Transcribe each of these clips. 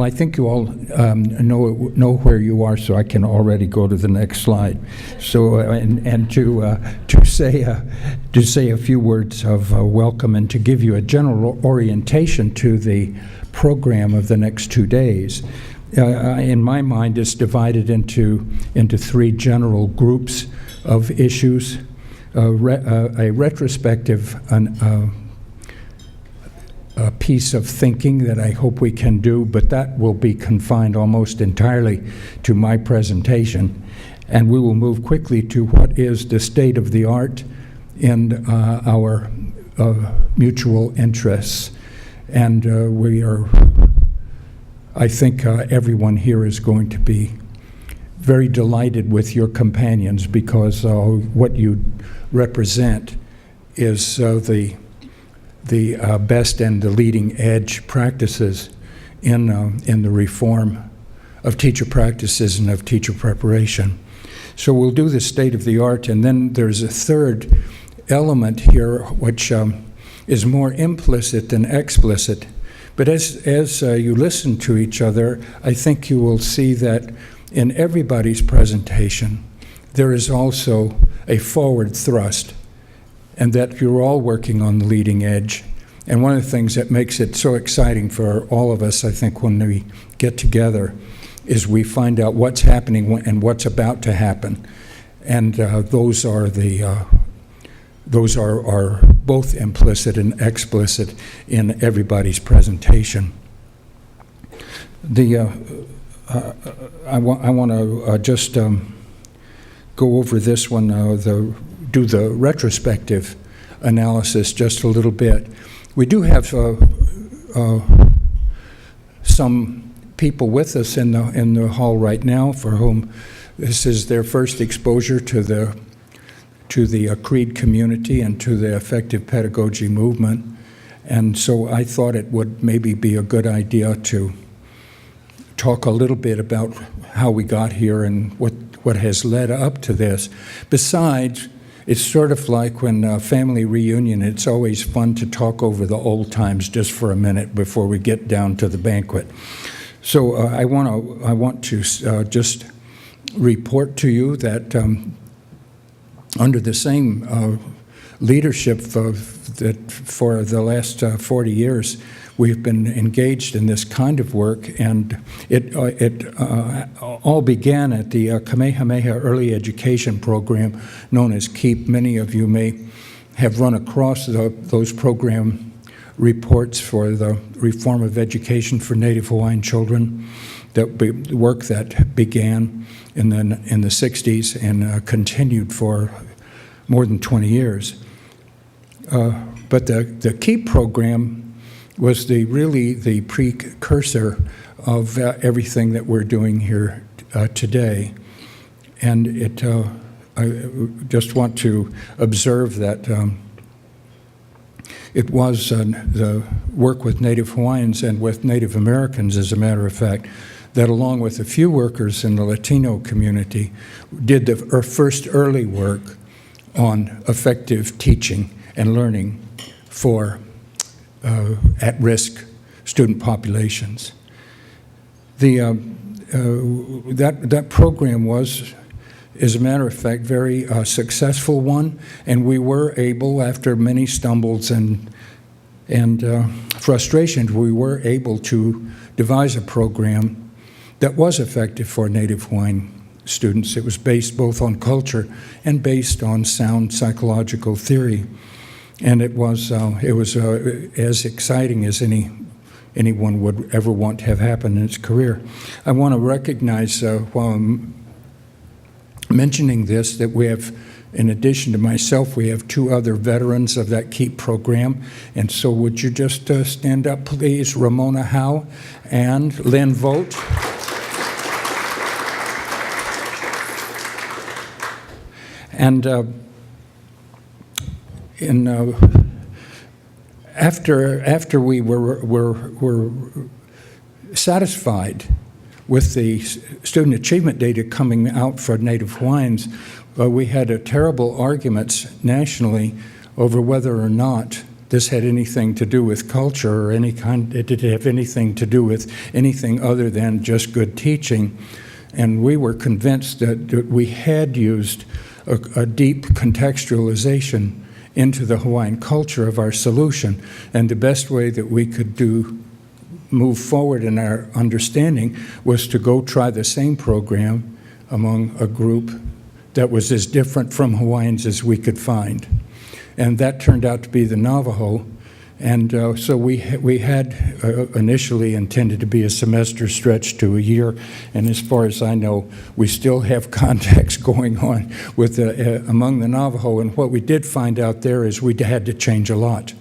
Well, I think you all know where you are, so I can already go to the next slide. So, and to say a few words of welcome and to give you a general orientation to the program of the next 2 days. In my mind, it's divided into three general groups of issues: a retrospective a piece of thinking that I hope we can do, but that will be confined almost entirely to my presentation. And we will move quickly to what is the state of the art in our mutual interests. And I think everyone here is going to be very delighted with your companions, because what you represent is the best and the leading edge practices in the reform of teacher practices and of teacher preparation. So we'll do the state of the art, and then there's a third element here which is more implicit than explicit. But as you listen to each other, I think you will see that in everybody's presentation there is also a forward thrust, and that you're all working on the leading edge. And one of the things that makes it so exciting for all of us, I think, when we get together, is we find out what's happening and what's about to happen. And those are both implicit and explicit in everybody's presentation. I want to just go over this one, do the retrospective analysis just a little bit. We do have some people with us in the hall right now for whom this is their first exposure to the Creed community and to the effective pedagogy movement. And so I thought it would maybe be a good idea to talk a little bit about how we got here and what has led up to this. Besides, it's sort of like when family reunion, it's always fun to talk over the old times just for a minute before we get down to the banquet. So I want to just report to you that under the same leadership for the last 40 years, we've been engaged in this kind of work, and it all began at the Kamehameha Early Education Program, known as KEEP. Many of you may have run across those program reports for the reform of education for Native Hawaiian children, work that began in the 60s and continued for more than 20 years. But the KEEP program was really the precursor of everything that we're doing here today. And I just want to observe that it was the work with Native Hawaiians and with Native Americans, as a matter of fact, that along with a few workers in the Latino community did the first early work on effective teaching and learning for at-risk student populations. That program was, as a matter of fact, very successful one, and we were able, after many stumbles and frustrations, we were able to devise a program that was effective for Native Hawaiian students. It was based both on culture and based on sound psychological theory. And it was as exciting as anyone would ever want to have happen in its career. I want to recognize, while I'm mentioning this, that we have, in addition to myself, we have two other veterans of that KEEP program. And so would you just stand up, please? Ramona Howe and Lynn Vogt. And after we were satisfied with the student achievement data coming out for Native Hawaiians, we had terrible arguments nationally over whether or not this had anything to do with culture or it did have anything to do with anything other than just good teaching. And we were convinced that we had used a deep contextualization into the Hawaiian culture of our solution. And the best way that we could move forward in our understanding was to go try the same program among a group that was as different from Hawaiians as we could find. And that turned out to be the Navajo. And so we had initially intended to be a semester stretch to a year, and as far as I know, we still have contacts going on with among the Navajo. And what we did find out there is we had to change a lot,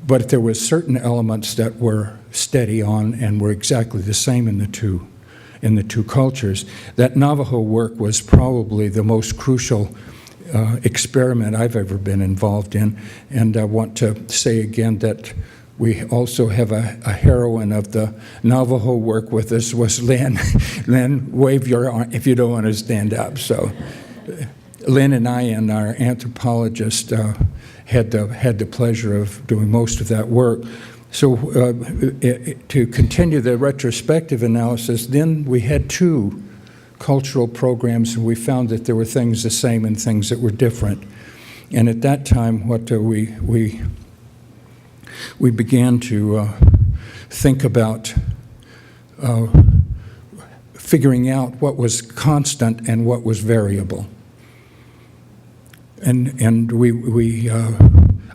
but there were certain elements that were steady on and were exactly the same in the two cultures. That Navajo work was probably the most crucial experiment I've ever been involved in, and I want to say again that we also have a heroine of the Navajo work with us was Lynn. Lynn, wave your arm if you don't want to stand up. So Lynn and I and our anthropologist had the pleasure of doing most of that work. So to continue the retrospective analysis, then we had two cultural programs, and we found that there were things the same and things that were different. And at that time, what we began to think about figuring out what was constant and what was variable. And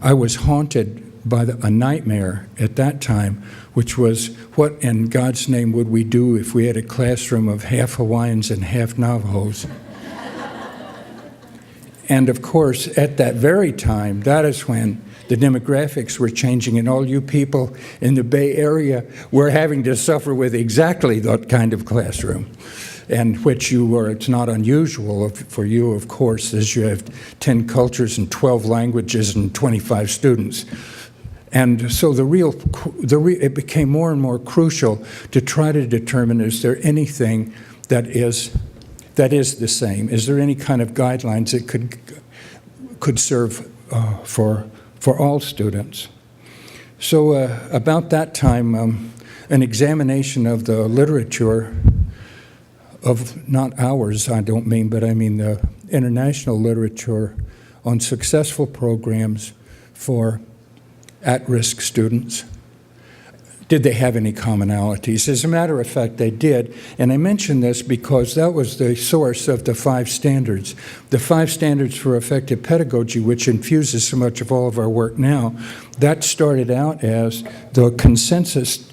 I was haunted by a nightmare at that time, which was what in God's name would we do if we had a classroom of half Hawaiians and half Navajos? And of course, at that very time, that is when the demographics were changing, and all you people in the Bay Area were having to suffer with exactly that kind of classroom, and which you were. It's not unusual for you, of course, as you have 10 cultures and 12 languages and 25 students. And so it became more and more crucial to try to determine, is there anything that is the same? Is there any kind of guidelines that could serve for all students? So about that time, an examination of the literature of, not ours, I don't mean, but I mean the international literature on successful programs for at-risk students. Did they have any commonalities? As a matter of fact, they did. And I mention this because that was the source of the 5 standards. The 5 standards for effective pedagogy, which infuses so much of all of our work now, that started out as the consensus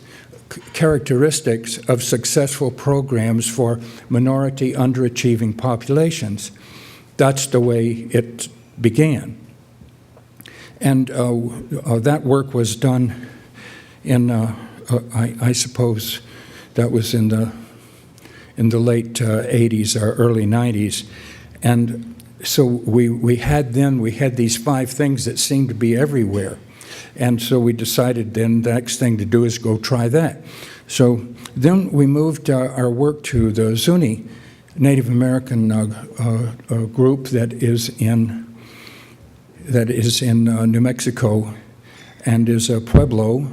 characteristics of successful programs for minority underachieving populations. That's the way it began. And that work was done in, I suppose, that was in the late 80s or early 90s. And so we had these 5 things that seemed to be everywhere. And so we decided then the next thing to do is go try that. So then we moved our work to the Zuni Native American group that is in New Mexico and is a Pueblo.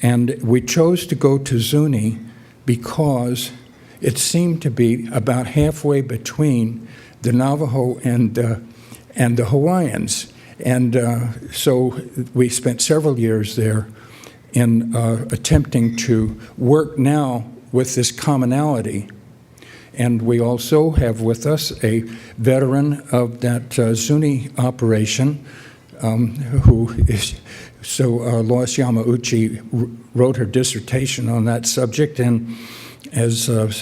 And we chose to go to Zuni because it seemed to be about halfway between the Navajo and the Hawaiians. And so we spent several years there in attempting to work now with this commonality. And we also have with us a veteran of that Zuni operation, who is, Lois Yamauchi wrote her dissertation on that subject and is an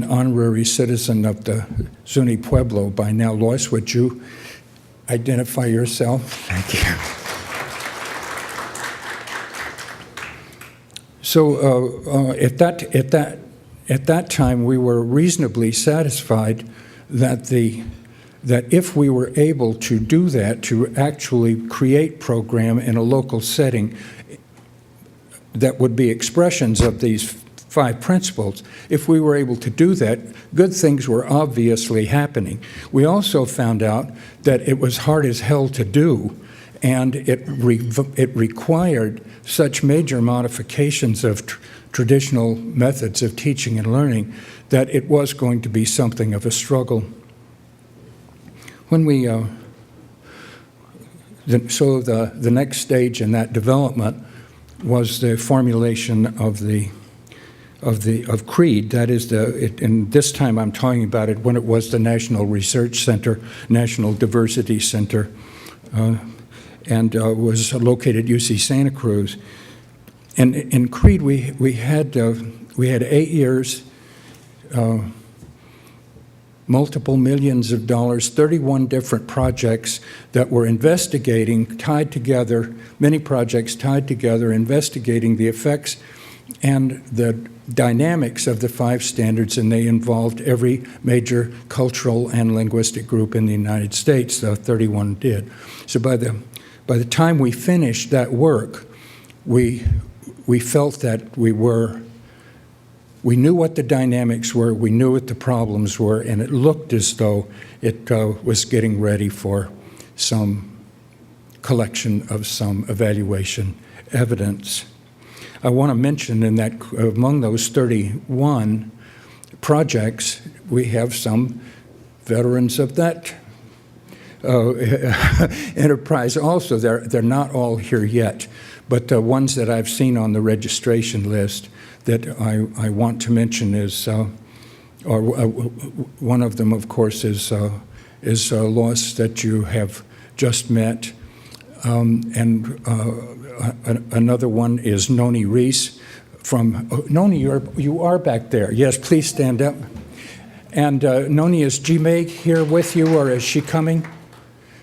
honorary citizen of the Zuni Pueblo by now. Lois, would you identify yourself? Thank you. So at that time, we were reasonably satisfied that if we were able to do that, to actually create program in a local setting that would be expressions of these 5 principles. If we were able to do that, good things were obviously happening. We also found out that it was hard as hell to do, and it required such major modifications of traditional methods of teaching and learning that it was going to be something of a struggle. When we, the next stage in that development was the formulation of CREED. That is and this time I'm talking about it when it was the National Research Center, National Diversity Center, and was located at UC Santa Cruz. And in CREED, we had 8 years, multiple millions of dollars, 31 different projects that were investigating, tied together, many projects tied together, investigating the effects and the dynamics of the 5 standards, and they involved every major cultural and linguistic group in the United States. The 31 did. So by the time we finished that work, we felt that we knew what the dynamics were, we knew what the problems were, and it looked as though it was getting ready for some collection of some evaluation evidence. I want to mention in that among those 31 projects, we have some veterans of that enterprise also. They're not all here yet, but the ones that I've seen on the registration list that I want to mention is, one of them, of course, is Lois that you have just met, and another one is Noni Reese from Noni. You are back there. Yes, please stand up. And Noni, is Jimei here with you, or is she coming?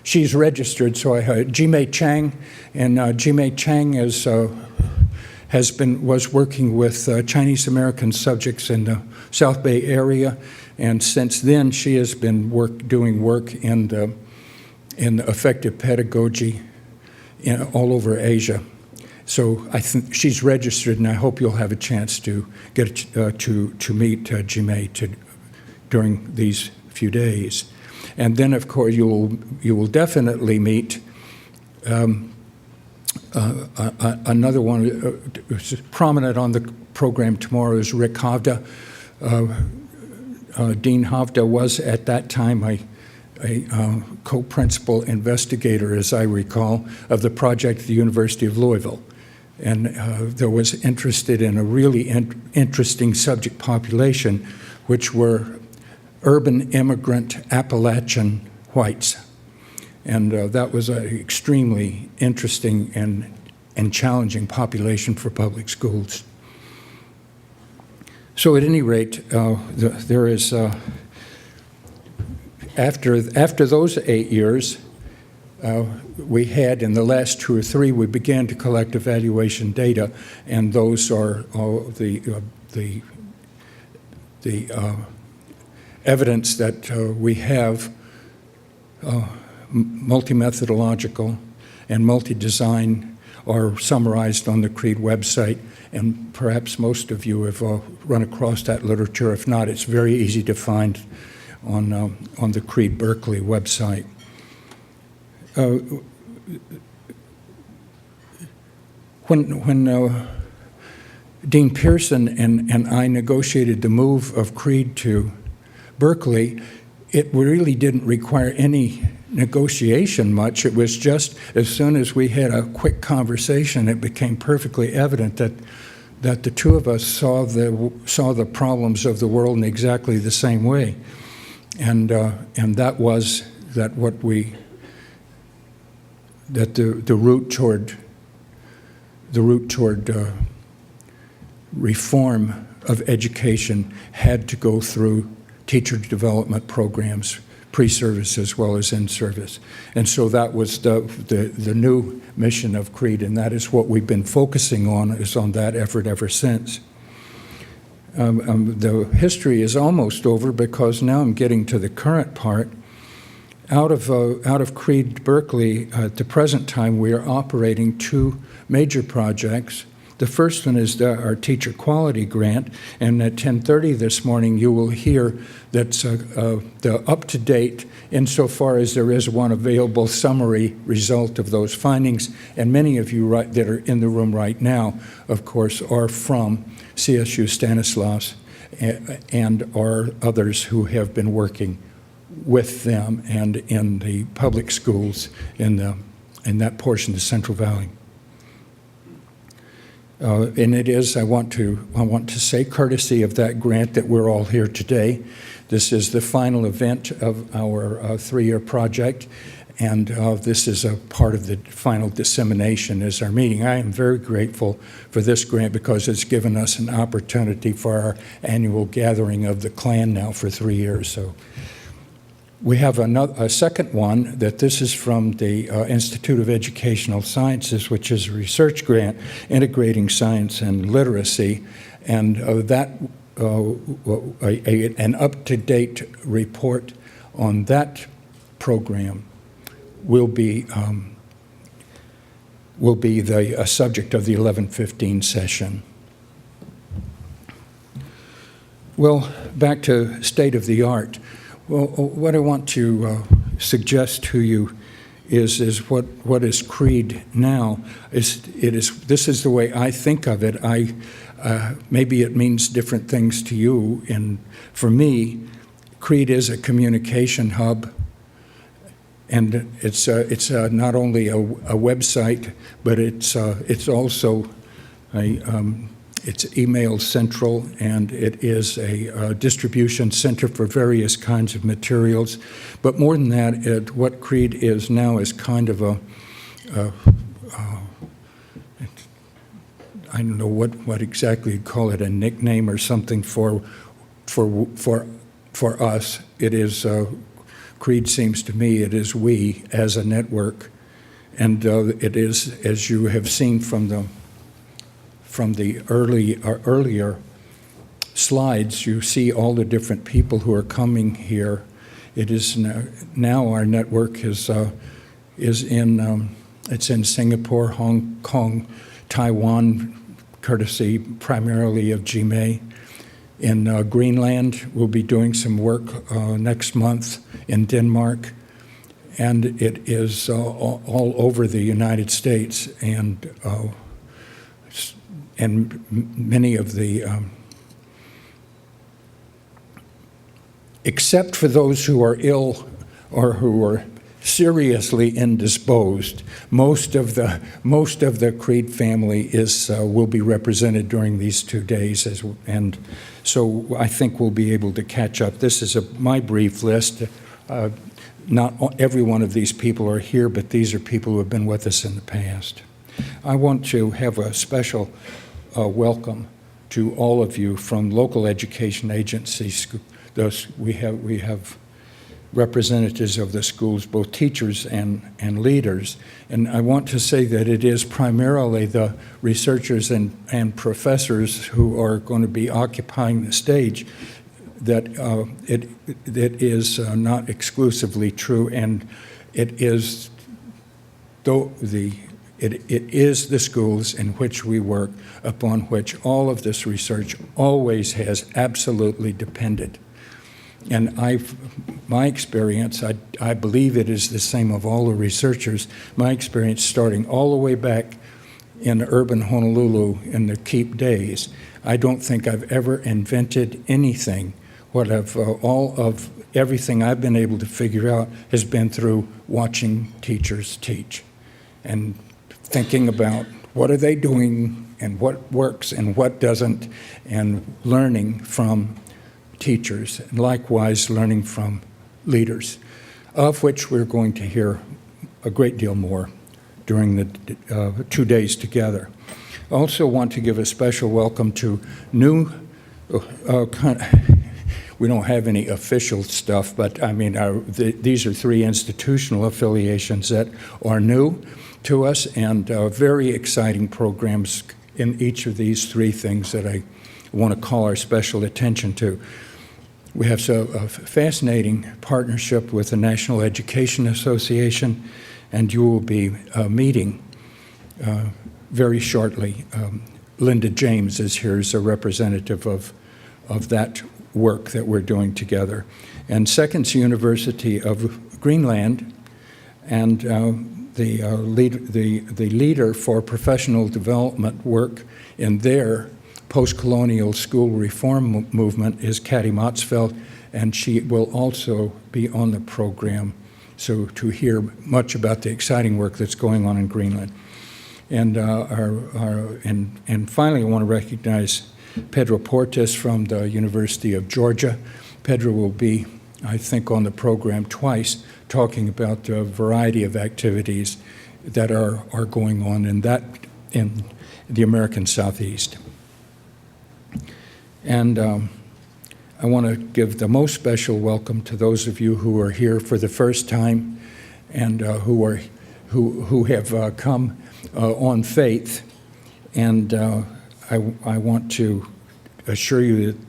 She's registered, so I heard Jimei Chang, and Jimei Chang was working with Chinese American subjects in the South Bay area, and since then she has been doing work in effective pedagogy all over Asia. So I think she's registered, and I hope you'll have a chance to get to meet Jimei during these few days. And then, of course, you will definitely meet another one who's prominent on the program tomorrow is Rick Havda. Dean Havda was at that time a co-principal investigator, as I recall, of the project at the University of Louisville. And there was interested in a really interesting subject population, which were urban immigrant Appalachian whites. And that was an extremely interesting and challenging population for public schools. So at any rate, there is, after those 8 years, we had, in the last 2 or 3, we began to collect evaluation data, and those are all the evidence that we have, multi-methodological and multi-design, are summarized on the CREED website, and perhaps most of you have run across that literature. If not, it's very easy to find on the CREED Berkeley website. When Dean Pearson and I negotiated the move of CREED to Berkeley, it really didn't require any negotiation much. It was just as soon as we had a quick conversation, it became perfectly evident that the two of us saw the problems of the world in exactly the same way, and that was the route toward reform of education had to go through teacher development programs, pre-service as well as in-service. And so that was the new mission of CREED, and that is what we've been focusing on, is on that effort ever since. The history is almost over, because now I'm getting to the current part. Out of CREED Berkeley, at the present time, we are operating 2 major projects. The first one is our Teacher Quality Grant, and at 10:30 this morning you will hear that's the up-to-date, insofar as there is one available, summary result of those findings, and many of you that are in the room right now, of course, are from CSU Stanislaus and are others who have been working with them and in the public schools in that portion of the Central Valley. And it is, I want to say, courtesy of that grant that we're all here today. This is the final event of our 3-year project, and this is a part of the final dissemination is our meeting. I am very grateful for this grant because it's given us an opportunity for our annual gathering of the clan now for 3 years. So we have a second one that this is from the Institute of Educational Sciences, which is a research grant integrating science and literacy, and an up-to-date report on that program will be the subject of the 11:15 session. Well, back to state of the art. Well, what I want to suggest to you is what is CREED now. This is the way I think of it. Maybe it means different things to you. And for me, CREED is a communication hub, and it's not only a website, but it's also it's email central, and it is a distribution center for various kinds of materials. But more than that, what CREED is now is kind of I don't know what exactly you'd call it, a nickname or something for us. It is CREED seems to me it is we as a network, and it is, as you have seen from the earlier slides, you see all the different people who are coming here. It is now our network is in it's in Singapore, Hong Kong, Taiwan, courtesy primarily of GMA. In Greenland, we'll be doing some work next month in Denmark, and it is all over the United States, and many of the, except for those who are ill or who are seriously indisposed, most of the CREED family will be represented during these 2 days, and so I think we'll be able to catch up. This is my brief list. Not every one of these people are here, but these are people who have been with us in the past. I want to have a special welcome to all of you from local education agencies. We have representatives of the schools, both teachers and leaders. And I want to say that it is primarily the researchers and professors who are going to be occupying the stage, that it is not exclusively true, and it is the schools in which we work, upon which all of this research always has absolutely depended. And my experience, I believe it is the same of all the researchers, my experience starting all the way back in urban Honolulu in the Keep days, I don't think I've ever invented anything. All of everything I've been able to figure out has been through watching teachers teach and thinking about what are they doing and what works and what doesn't, and learning from teachers, and likewise learning from leaders, of which we're going to hear a great deal more during the 2 days together. I also want to give a special welcome to new, we don't have any official stuff, but I mean, these are 3 institutional affiliations that are new to us, and very exciting programs in each of these 3 things that I want to call our special attention to. We have a fascinating partnership with the National Education Association, and you will be meeting very shortly Linda James is here as a representative of that work that we're doing together. And second's University of Greenland, and the leader for professional development work in their post-colonial school reform movement is Katty Motzfeldt, and she will also be on the program, so to hear much about the exciting work that's going on in Greenland. And finally, I want to recognize Pedro Portes from the University of Georgia. Pedro will be, I think, on the program twice, talking about a variety of activities that are going on in the American Southeast. And I want to give the most special welcome to those of you who are here for the first time and who have come on faith. And I want to assure you that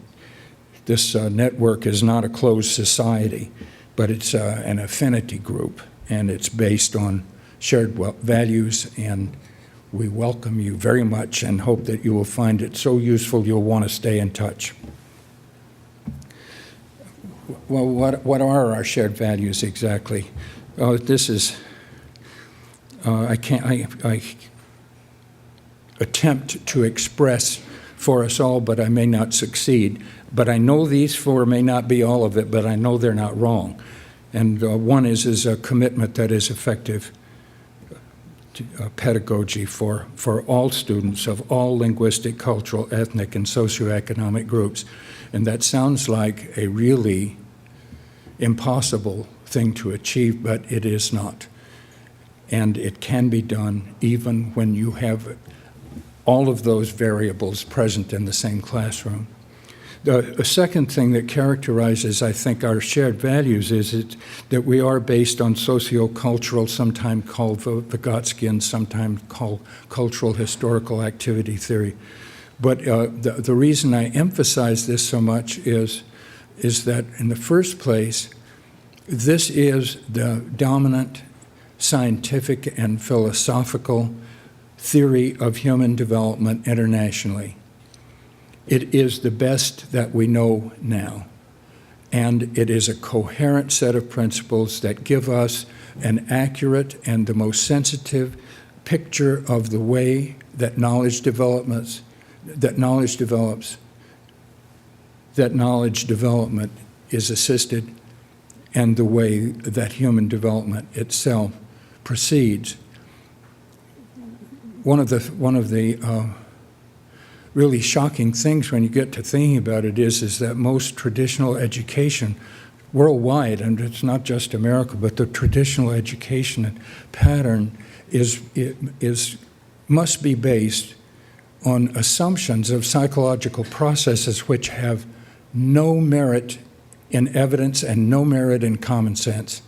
this network is not a closed society, but it's an affinity group, and it's based on shared values, and we welcome you very much and hope that you will find it so useful you'll want to stay in touch. Well, what are our shared values exactly? This is, I attempt to express for us all, but I may not succeed. But I know these four may not be all of it, but I know they're not wrong. And one is a commitment that is effective pedagogy for all students of all linguistic, cultural, ethnic, and socioeconomic groups. And that sounds like a really impossible thing to achieve, but it is not. And it can be done even when you have all of those variables present in the same classroom. The second thing that characterizes, I think, our shared values is that we are based on sociocultural, sometimes called Vygotskian, sometimes called cultural historical activity theory. But the reason I emphasize this so much is that, in the first place, this is the dominant scientific and philosophical theory of human development internationally. It is the best that we know now, and it is a coherent set of principles that give us an accurate and the most sensitive picture of the way that knowledge develops, that knowledge development is assisted, and the way that human development itself proceeds. One of the really shocking things when you get to thinking about it is that most traditional education worldwide, and it's not just America, but the traditional education pattern must be based on assumptions of psychological processes which have no merit in evidence and no merit in common sense.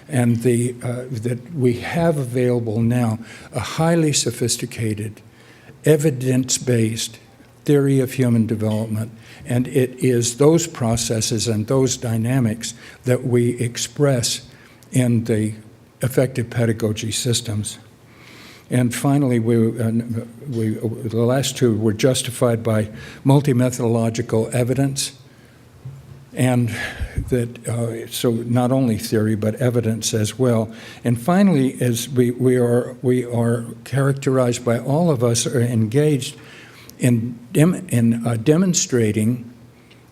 And that we have available now a highly sophisticated, evidence-based theory of human development, and it is those processes and those dynamics that we express in the effective pedagogy systems. And finally, the last two were justified by multi-methodological evidence, and that so not only theory but evidence as well. And finally, as we are characterized by all of us are engaged in demonstrating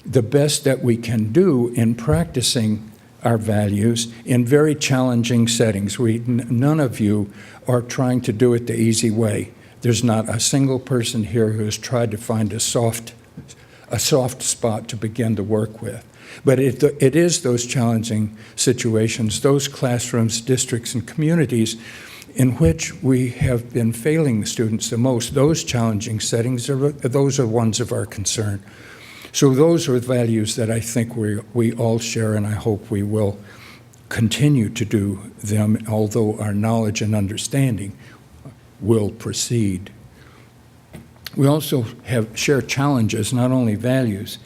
the best that we can do in practicing our values in very challenging settings. None of you are trying to do it the easy way. There's not a single person here who has tried to find a soft spot to begin to work with. But it is those challenging situations, those classrooms, districts, and communities in which we have been failing the students the most. Those challenging settings, those are ones of our concern. So those are values that I think we all share, and I hope we will continue to do them, although our knowledge and understanding will proceed. We also share challenges, not only values.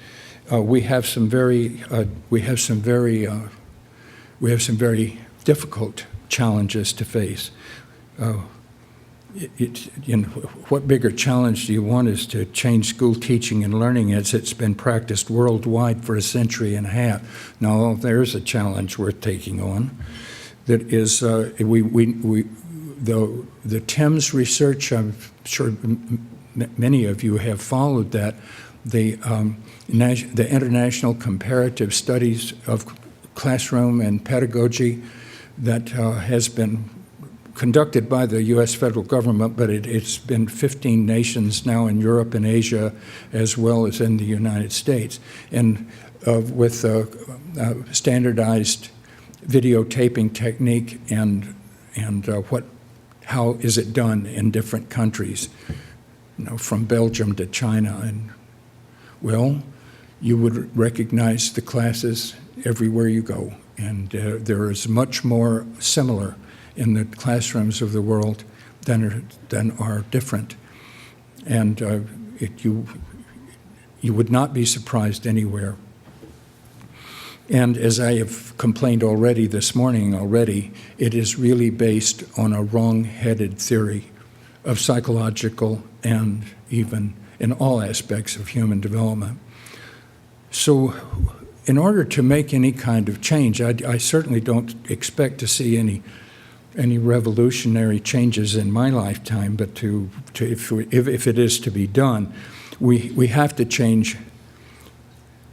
We have some very difficult challenges to face. what bigger challenge do you want is to change school teaching and learning as it's been practiced worldwide for a century and a half? No, there's a challenge worth taking on. That is, the Thames research, I'm sure many of you have followed that, the International Comparative Studies of Classroom and Pedagogy that has been conducted by the U.S. federal government, but it's been 15 nations now in Europe and Asia, as well as in the United States, and with standardized videotaping technique and how is it done in different countries, from Belgium to China, and well, you would recognize the classes everywhere you go, and there is much more similar in the classrooms of the world than are different. And you would not be surprised anywhere. And as I have complained already this morning it is really based on a wrong-headed theory of psychological and even in all aspects of human development. So in order to make any kind of change, I certainly don't expect to see any revolutionary changes in my lifetime, but if it is to be done, we have to change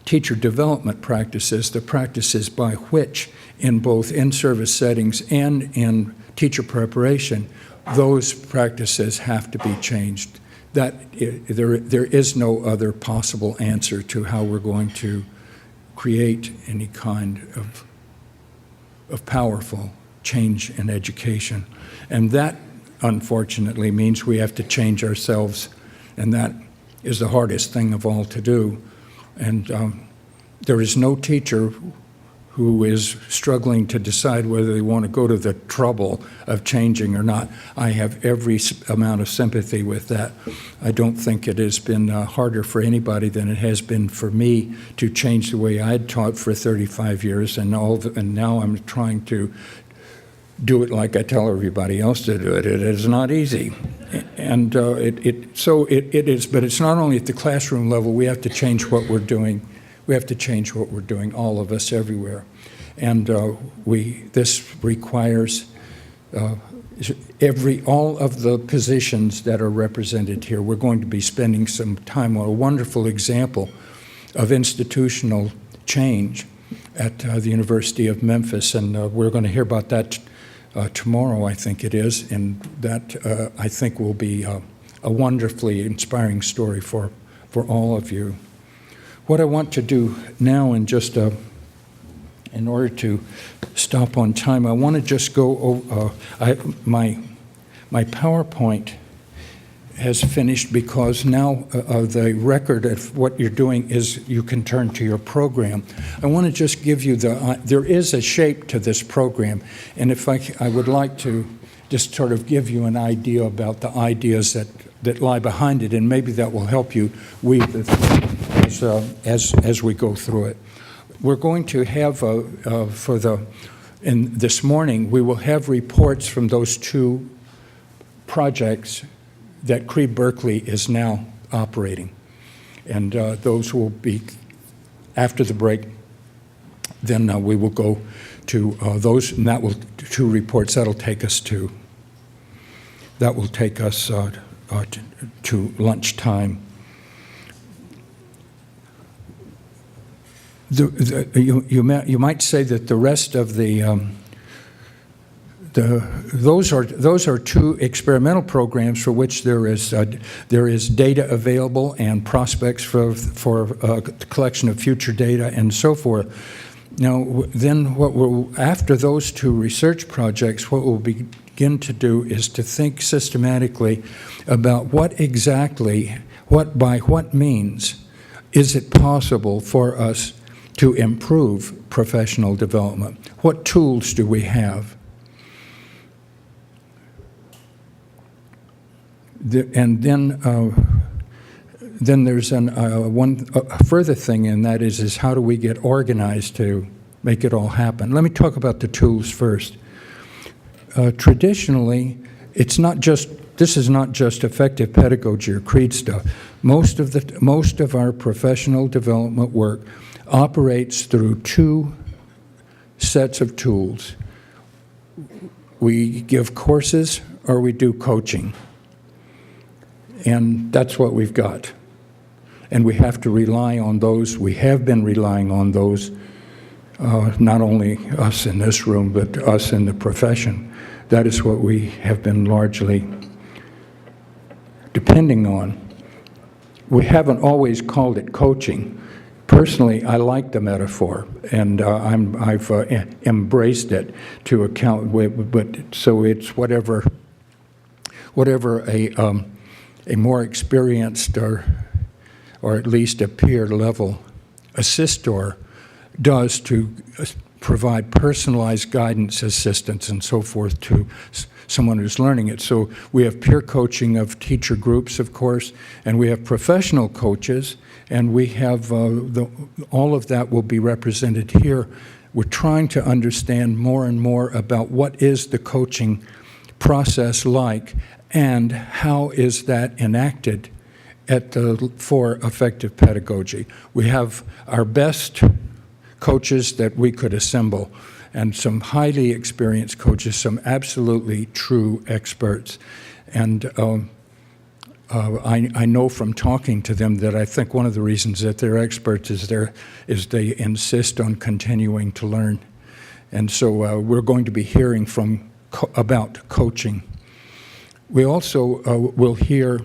teacher development practices, the practices by which in both in-service settings and in teacher preparation, those practices have to be changed. There is no other possible answer to how we're going to create any kind of powerful change in education. And that, unfortunately, means we have to change ourselves, and that is the hardest thing of all to do. And there is no teacher who is struggling to decide whether they want to go to the trouble of changing or not. I have every amount of sympathy with that. I don't think it has been harder for anybody than it has been for me to change the way I'd taught for 35 years, and now I'm trying to do it like I tell everybody else to do it. It is not easy. And so it is, but it's not only at the classroom level. We have to change what we're doing. We have to change what we're doing, all of us, everywhere. And this requires all of the positions that are represented here. We're going to be spending some time on a wonderful example of institutional change at the University of Memphis, and we're going to hear about that tomorrow, I think it is, and that I think will be a wonderfully inspiring story for all of you. What I want to do now, in order to stop on time, I want to just go over, my PowerPoint has finished, because now the record of what you're doing is you can turn to your program. I want to just give you there is a shape to this program, and if I would like to just sort of give you an idea about the ideas that lie behind it, and maybe that will help you weave the thing as we go through it. We're going to have this morning, we will have reports from those two projects that Berkeley is now operating. And those will be after the break. Then we will go to those, and that will two reports. That will take us to lunchtime. You might say that the rest of those are two experimental programs for which there is data available and prospects for the collection of future data and so forth. Now, then after those two research projects, what we'll begin to do is to think systematically about by what means is it possible for us to improve professional development? What tools do we have? And then there's one further thing, and that is how do we get organized to make it all happen? Let me talk about the tools first. Traditionally, it's not just this is not just effective pedagogy or CREED stuff. Most of our professional development work operates through two sets of tools. We give courses or we do coaching. And that's what we've got. And we have to rely on those. We have been relying on those, not only us in this room, but us in the profession. That is what we have been largely depending on. We haven't always called it coaching. Personally, I like the metaphor, and I've embraced it to account with, but so it's whatever a more experienced or at least a peer level assistor does to provide personalized guidance, assistance, and so forth to someone who's learning it. So we have peer coaching of teacher groups, of course, and we have professional coaches, and we have all of that will be represented here. We're trying to understand more and more about what is the coaching process like and how is that enacted for effective pedagogy. We have our best coaches that we could assemble, and some highly experienced coaches, some absolutely true experts. And I know from talking to them that I think one of the reasons that they're experts is they insist on continuing to learn. And so we're going to be hearing about coaching. We also will hear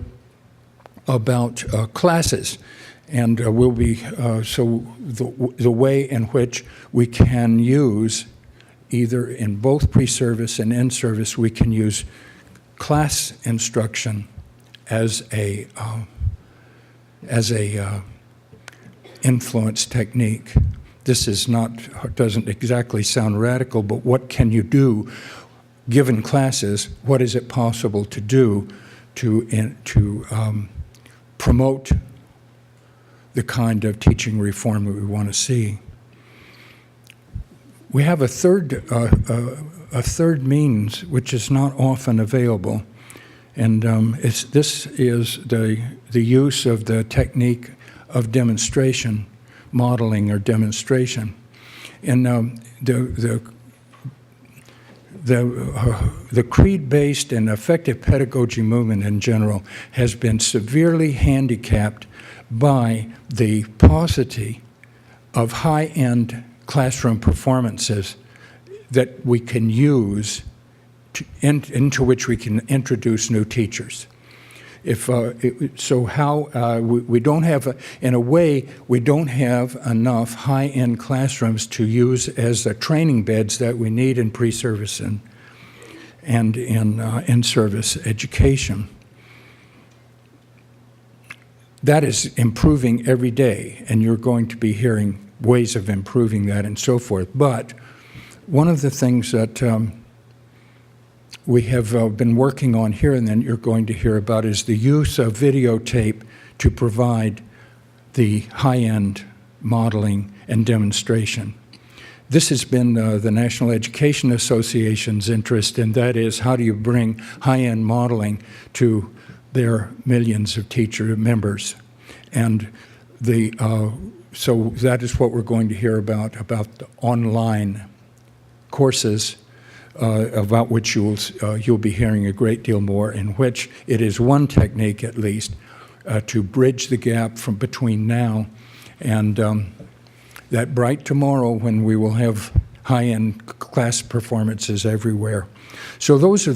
about classes. And we'll be, so the way in which we can use, either in both pre-service and in-service, we can use class instruction as a influence technique. This is doesn't exactly sound radical, but what can you do given classes? What is it possible to do to promote the kind of teaching reform that we want to see? We have a third means which is not often available, and this is the use of the technique of demonstration, modeling or demonstration. And the CREED-based and effective pedagogy movement in general has been severely handicapped by the paucity of high-end classroom performances that we can use into which we can introduce new teachers. We don't have, in a way, we don't have enough high-end classrooms to use as the training beds that we need in pre-service and in-service education. That is improving every day, and you're going to be hearing ways of improving that and so forth. But one of the things that we have been working on here and then you're going to hear about is the use of videotape to provide the high-end modeling and demonstration. This has been the National Education Association's interest, and that is, how do you bring high-end modeling to their millions of teacher members? And so that is what we're going to hear about the online courses about which you'll be hearing a great deal more, in which it is one technique at least to bridge the gap from between now and that bright tomorrow when we will have high-end class performances everywhere. So those are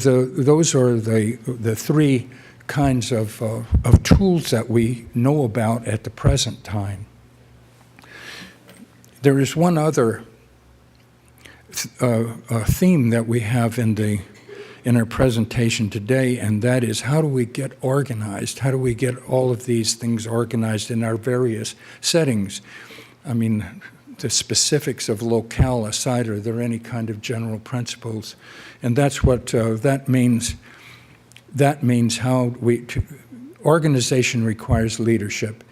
the three kinds of tools that we know about at the present time. There is one other theme that we have in our presentation today, and that is, how do we get organized? How do we get all of these things organized in our various settings? I mean, the specifics of locale aside, are there any kind of general principles? And that's what that means. That means how organization requires leadership,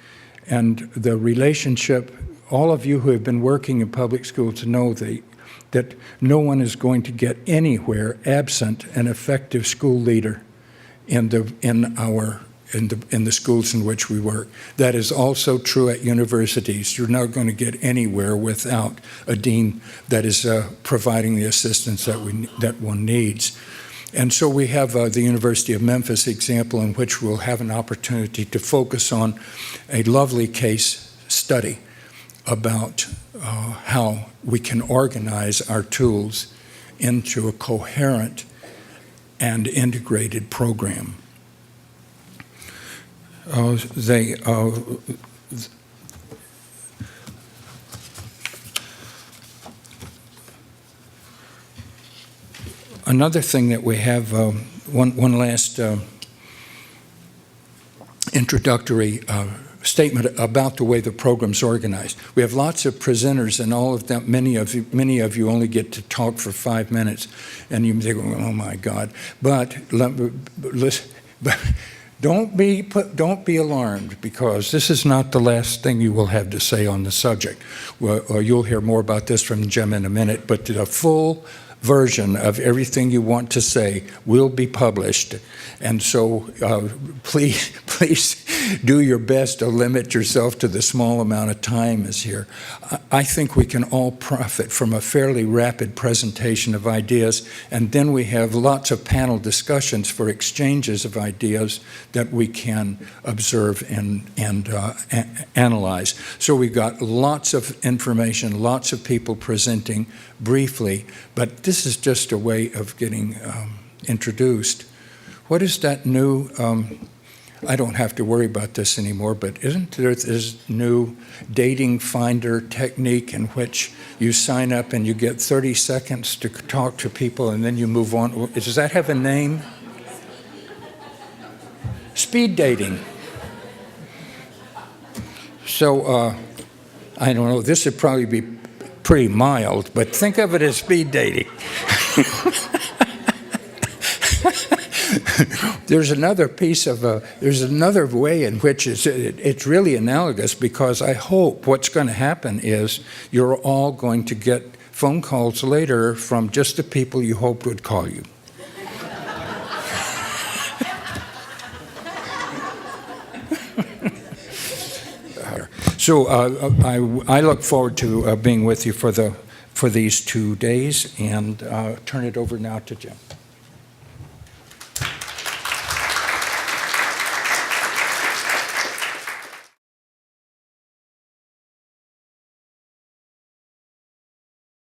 and the relationship. All of you who have been working in public schools know that no one is going to get anywhere absent an effective school leader in the schools in which we work. That is also true at universities. You're not going to get anywhere without a dean that is providing the assistance that one needs. And so we have the University of Memphis example, in which we'll have an opportunity to focus on a lovely case study about how we can organize our tools into a coherent and integrated program. Another thing that we have, one last introductory statement about the way the program's organized. We have lots of presenters, and all of them, many of you only get to talk for 5 minutes, and you think, oh my God. But listen, don't be alarmed, because this is not the last thing you will have to say on the subject. Well, you'll hear more about this from Jim in a minute, but the full version of everything you want to say will be published. And so please do your best to limit yourself to the small amount of time is here. I think we can all profit from a fairly rapid presentation of ideas, and then we have lots of panel discussions for exchanges of ideas that we can observe and analyze. So we've got lots of information, lots of people presenting briefly, but this is just a way of getting introduced. What is that new, I don't have to worry about this anymore, but isn't there this new dating finder technique in which you sign up and you get 30 seconds to talk to people and then you move on? Does that have a name? Speed dating. So, I don't know, this would probably be pretty mild, but think of it as speed dating. There's another way in which it's really analogous, because I hope what's going to happen is you're all going to get phone calls later from just the people you hoped would call you. So I look forward to being with you for these 2 days, and turn it over now to Jim.